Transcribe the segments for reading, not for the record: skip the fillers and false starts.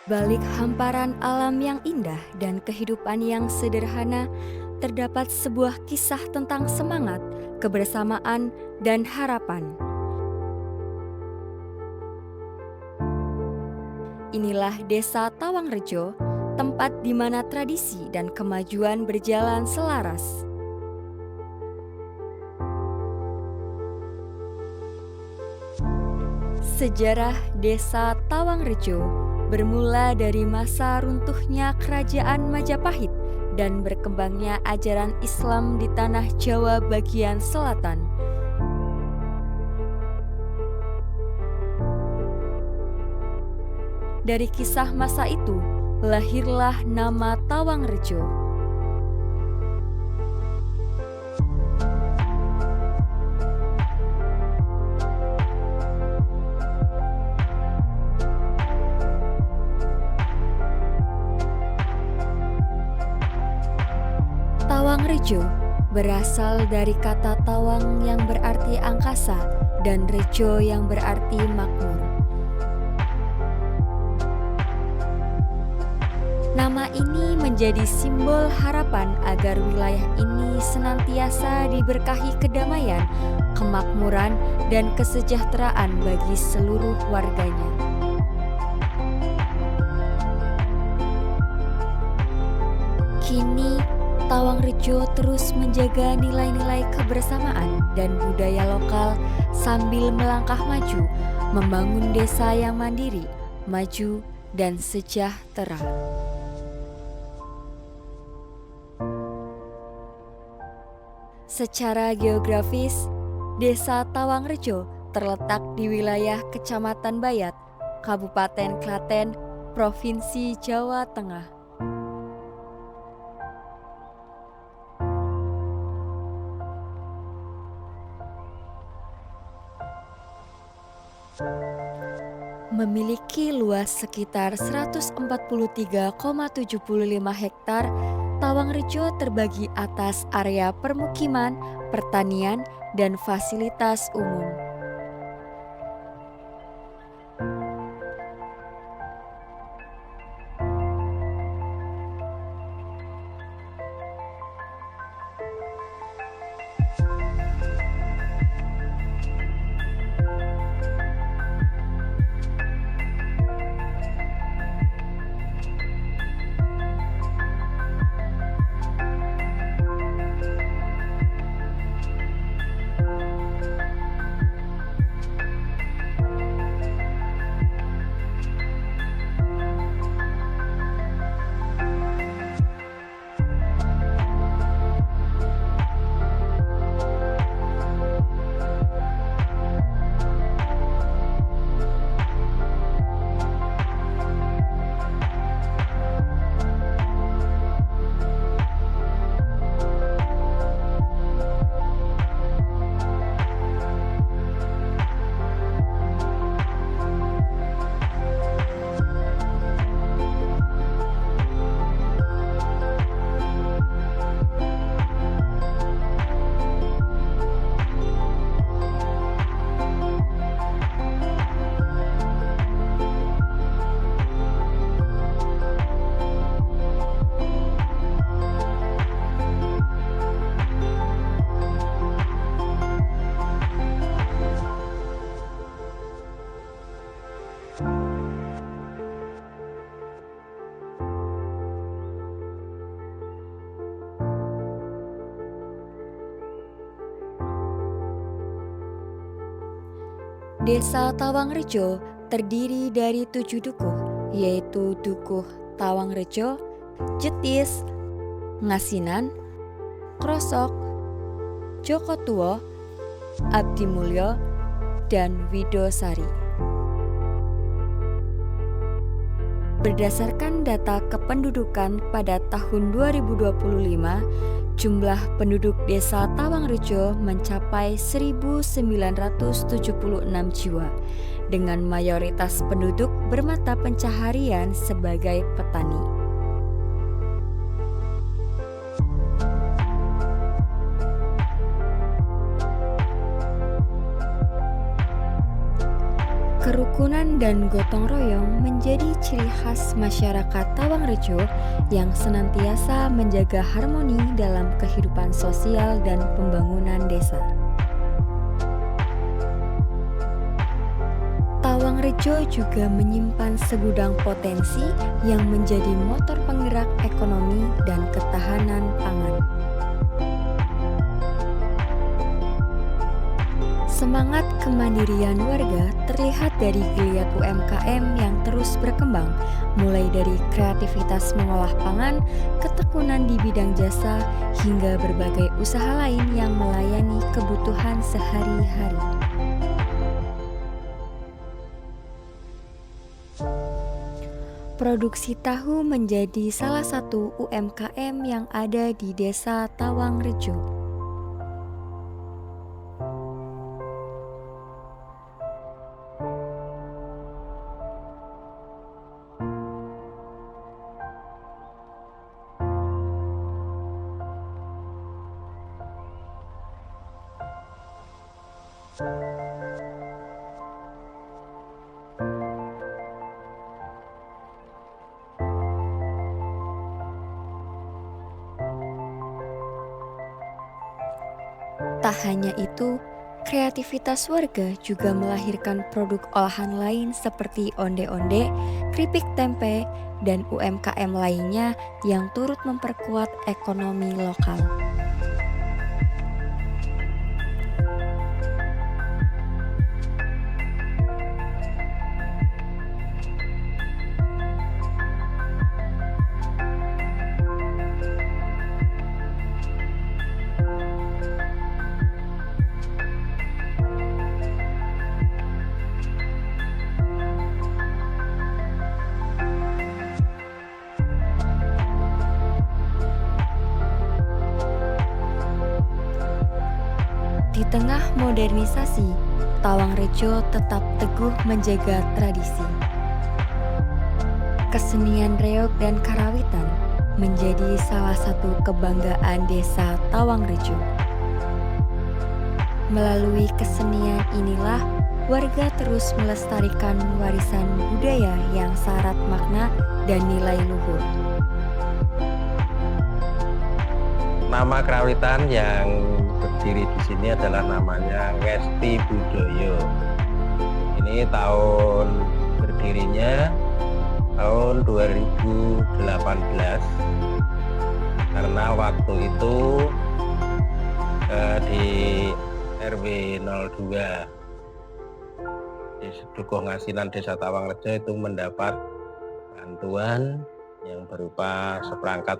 Balik hamparan alam yang indah dan kehidupan yang sederhana, terdapat sebuah kisah tentang semangat, kebersamaan, dan harapan. Inilah Desa Tawangrejo, tempat di mana tradisi dan kemajuan berjalan selaras. Sejarah Desa Tawangrejo bermula dari masa runtuhnya Kerajaan Majapahit dan berkembangnya ajaran Islam di tanah Jawa bagian selatan. Dari kisah masa itu, lahirlah nama Tawangrejo. Tawangrejo berasal dari kata tawang yang berarti angkasa dan rejo yang berarti makmur. Nama ini menjadi simbol harapan agar wilayah ini senantiasa diberkahi kedamaian, kemakmuran, dan kesejahteraan bagi seluruh warganya. Kini, Tawangrejo terus menjaga nilai-nilai kebersamaan dan budaya lokal sambil melangkah maju, membangun desa yang mandiri, maju, dan sejahtera. Secara geografis, Desa Tawangrejo terletak di wilayah Kecamatan Bayat, Kabupaten Klaten, Provinsi Jawa Tengah. Memiliki luas sekitar 143,75 hektar, Tawangrejo terbagi atas area permukiman, pertanian, dan fasilitas umum. Desa Tawangrejo terdiri dari 7 dukuh, yaitu Dukuh Tawangrejo, Jetis, Ngasinan, Krosok, Jokotuo, Abdimulyo, dan Widosari. Berdasarkan data kependudukan pada tahun 2025, jumlah penduduk Desa Tawangrejo mencapai 1.976 jiwa, dengan mayoritas penduduk bermata pencaharian sebagai petani. Kerukunan dan gotong royong menjadi ciri khas masyarakat Tawangrejo yang senantiasa menjaga harmoni dalam kehidupan sosial dan pembangunan desa. Tawangrejo juga menyimpan segudang potensi yang menjadi motor penggerak ekonomi dan ketahanan pangan. Semangat kemandirian warga terlihat dari geliat UMKM yang terus berkembang, mulai dari kreativitas mengolah pangan, ketekunan di bidang jasa, hingga berbagai usaha lain yang melayani kebutuhan sehari-hari. Produksi tahu menjadi salah satu UMKM yang ada di Desa Tawangrejo. Tak hanya itu, kreativitas warga juga melahirkan produk olahan lain seperti onde-onde, keripik tempe, dan UMKM lainnya yang turut memperkuat ekonomi lokal. Di tengah modernisasi, Tawangrejo tetap teguh menjaga tradisi. Kesenian reog dan karawitan menjadi salah satu kebanggaan Desa Tawangrejo. Melalui kesenian inilah warga terus melestarikan warisan budaya yang syarat makna dan nilai luhur. Nama karawitan yang berdiri di sini adalah namanya Ngesti Budoyo. Ini tahun berdirinya tahun 2018 karena waktu itu di RW 02 di Dukuh Ngasinan Desa Tawangrejo itu mendapat bantuan yang berupa seperangkat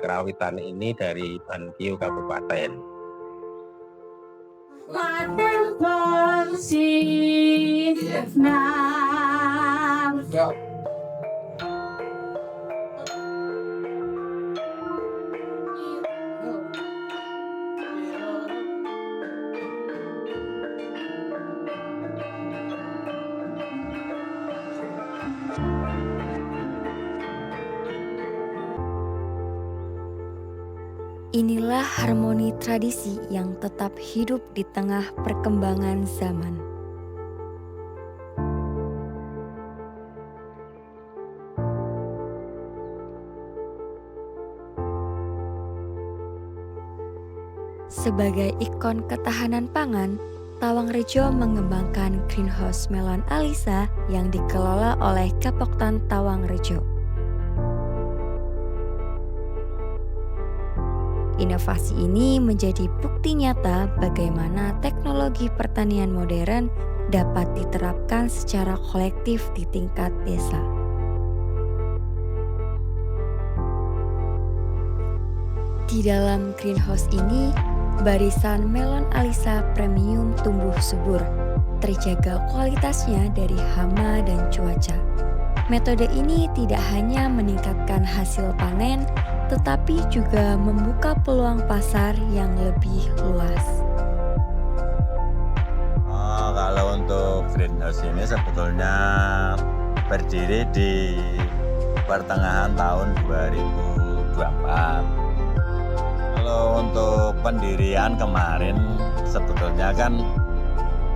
kerawitan ini dari Bankio Kabupaten. Inilah harmoni tradisi yang tetap hidup di tengah perkembangan zaman. Sebagai ikon ketahanan pangan, Tawangrejo mengembangkan greenhouse melon Alisa yang dikelola oleh Kepoktan Tawangrejo. Inovasi ini menjadi bukti nyata bagaimana teknologi pertanian modern dapat diterapkan secara kolektif di tingkat desa. Di dalam greenhouse ini, barisan melon Alisa premium tumbuh subur, terjaga kualitasnya dari hama dan cuaca. Metode ini tidak hanya meningkatkan hasil panen, tetapi juga membuka peluang pasar yang lebih luas. Kalau untuk greenhouse ini sebetulnya berdiri di pertengahan tahun 2024. Kalau untuk pendirian kemarin sebetulnya kan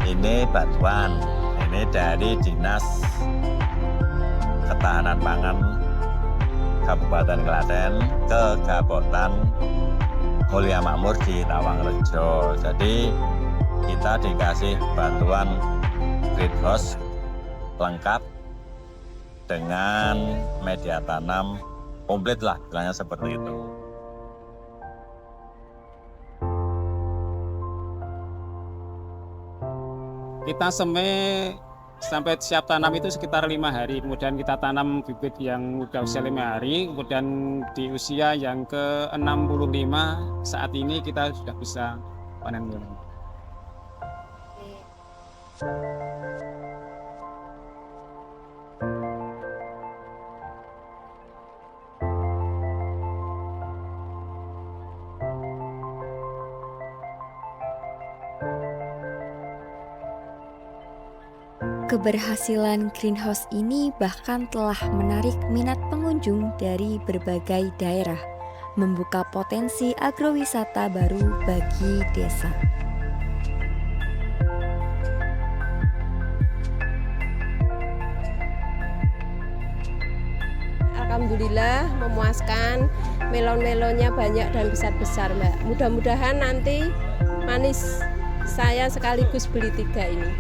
ini bantuan. Ini dari Dinas Ketahanan Pangan Kabupaten Klaten ke Gapoktan Mulia Makmur di Tawangrejo. Jadi kita dikasih bantuan greenhouse lengkap dengan media tanam komplit lah, bilangnya seperti itu. Kita sampai siap tanam itu sekitar 5 hari, kemudian kita tanam bibit yang udah usia 5 hari, kemudian di usia yang ke-65 saat ini kita sudah bisa panen melon. Keberhasilan greenhouse ini bahkan telah menarik minat pengunjung dari berbagai daerah, membuka potensi agrowisata baru bagi desa. Alhamdulillah memuaskan, melon-melonnya banyak dan besar-besar, Mbak. Mudah-mudahan nanti manis saya sekaligus beli 3 ini.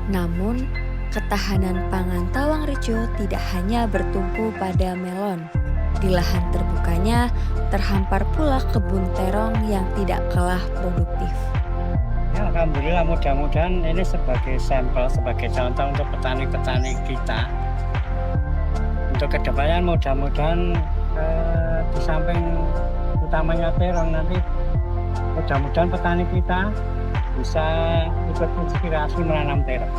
Namun, ketahanan pangan Tawangrejo tidak hanya bertumpu pada melon. Di lahan terbukanya terhampar pula kebun terong yang tidak kalah produktif. Ya, alhamdulillah, mudah-mudahan ini sebagai sampel, sebagai contoh untuk petani-petani kita. Untuk kedepannya mudah-mudahan di samping utamanya terong nanti mudah-mudahan petani kita bisa ikut inspirasi menanam terong.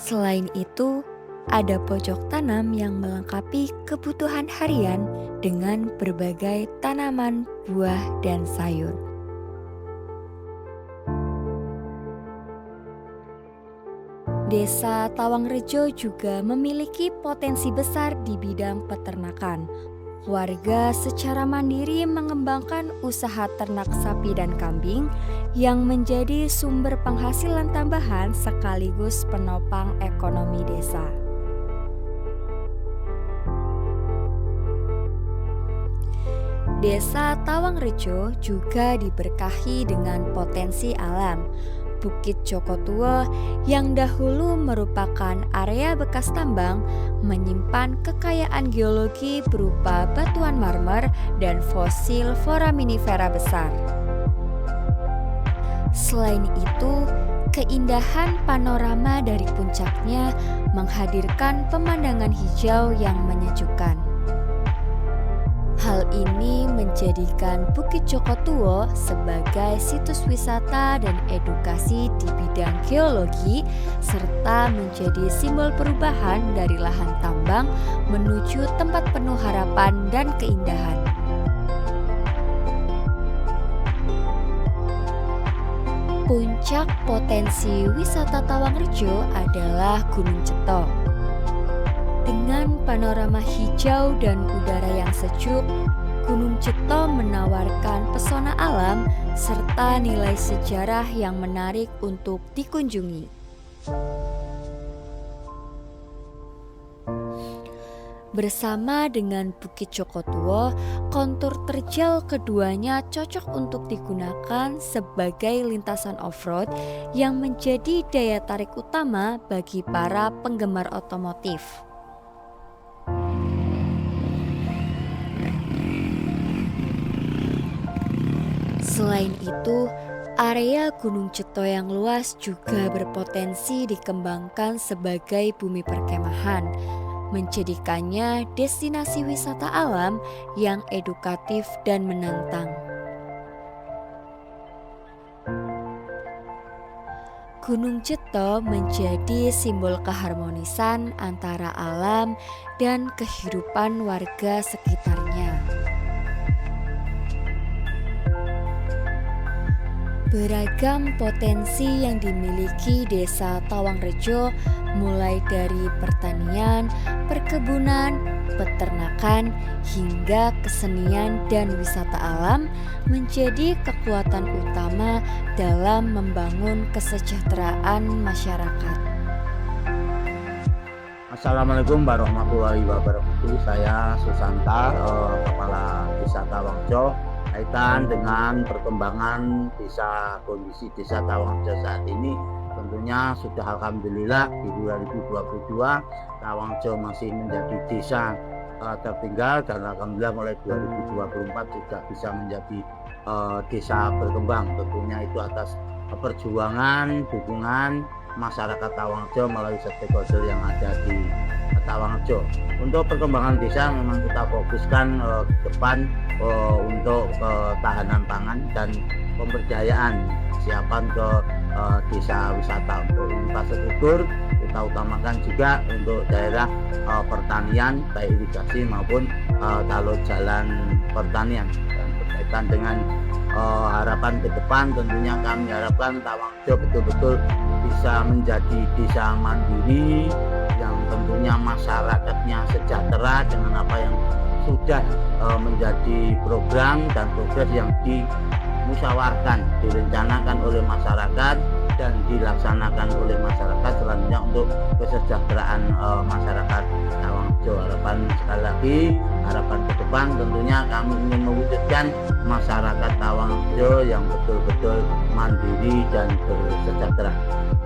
Selain itu, ada pojok tanam yang melengkapi kebutuhan harian dengan berbagai tanaman, buah, dan sayur. Desa Tawangrejo juga memiliki potensi besar di bidang peternakan. Warga secara mandiri mengembangkan usaha ternak sapi dan kambing yang menjadi sumber penghasilan tambahan sekaligus penopang ekonomi desa. Desa Tawangrejo juga diberkahi dengan potensi alam. Bukit Jogotuo yang dahulu merupakan area bekas tambang menyimpan kekayaan geologi berupa batuan marmer dan fosil foraminifera besar. Selain itu, keindahan panorama dari puncaknya menghadirkan pemandangan hijau yang menyejukkan. Hal ini menjadikan Bukit Jogotuo sebagai situs wisata dan edukasi di bidang geologi, serta menjadi simbol perubahan dari lahan tambang menuju tempat penuh harapan dan keindahan. Puncak potensi wisata Tawangrejo adalah Gunung Ceto. Dengan panorama hijau dan udara yang sejuk, Gunung Ceto menawarkan pesona alam serta nilai sejarah yang menarik untuk dikunjungi. Bersama dengan Bukit Jogotuo, kontur terjal keduanya cocok untuk digunakan sebagai lintasan off-road yang menjadi daya tarik utama bagi para penggemar otomotif. Selain itu, area Gunung Ceto yang luas juga berpotensi dikembangkan sebagai bumi perkemahan, menjadikannya destinasi wisata alam yang edukatif dan menantang. Gunung Jeto menjadi simbol keharmonisan antara alam dan kehidupan warga sekitarnya. Beragam potensi yang dimiliki Desa Tawangrejo, mulai dari pertanian, perkebunan, peternakan, hingga kesenian dan wisata alam, menjadi kekuatan utama dalam membangun kesejahteraan masyarakat. Assalamualaikum warahmatullahi wabarakatuh. Saya Susanta, Kepala Desa Tawangrejo. Kaitan dengan perkembangan kondisi Desa Tawangrejo saat ini, tentunya sudah alhamdulillah di 2022 Tawangrejo masih menjadi desa tertinggal, dan alhamdulillah mulai 2024 sudah bisa menjadi desa berkembang. Tentunya itu atas perjuangan, dukungan masyarakat Tawangrejo melalui stakeholder yang ada di Tawangrejo. Untuk perkembangan desa memang kita fokuskan ke depan untuk ketahanan pangan dan pemberdayaan siapan ke desa wisata. Untuk infrastruktur kita utamakan juga untuk daerah pertanian, baik irigasi maupun kalau jalan pertanian. Dan berkaitan dengan harapan ke depan, tentunya kami harapkan Tawangrejo betul-betul bisa menjadi desa mandiri yang tentunya masyarakatnya sejahtera dengan apa yang sudah menjadi program dan progres yang dimusyawarahkan, direncanakan oleh masyarakat dan dilaksanakan oleh masyarakat selanjutnya untuk kesejahteraan masyarakat Tawangrejo. Harapan sekali lagi, harapan ke depan tentunya kami ingin mewujudkan masyarakat Tawangrejo yang betul-betul mandiri dan bersejahtera.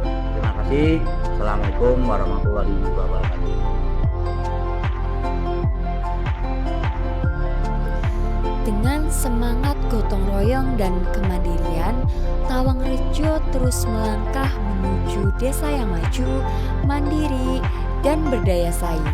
Terima kasih. Assalamualaikum warahmatullahi wabarakatuh. Dengan semangat gotong royong dan kemandirian, Tawangrejo terus melangkah menuju desa yang maju, mandiri, dan berdaya saing.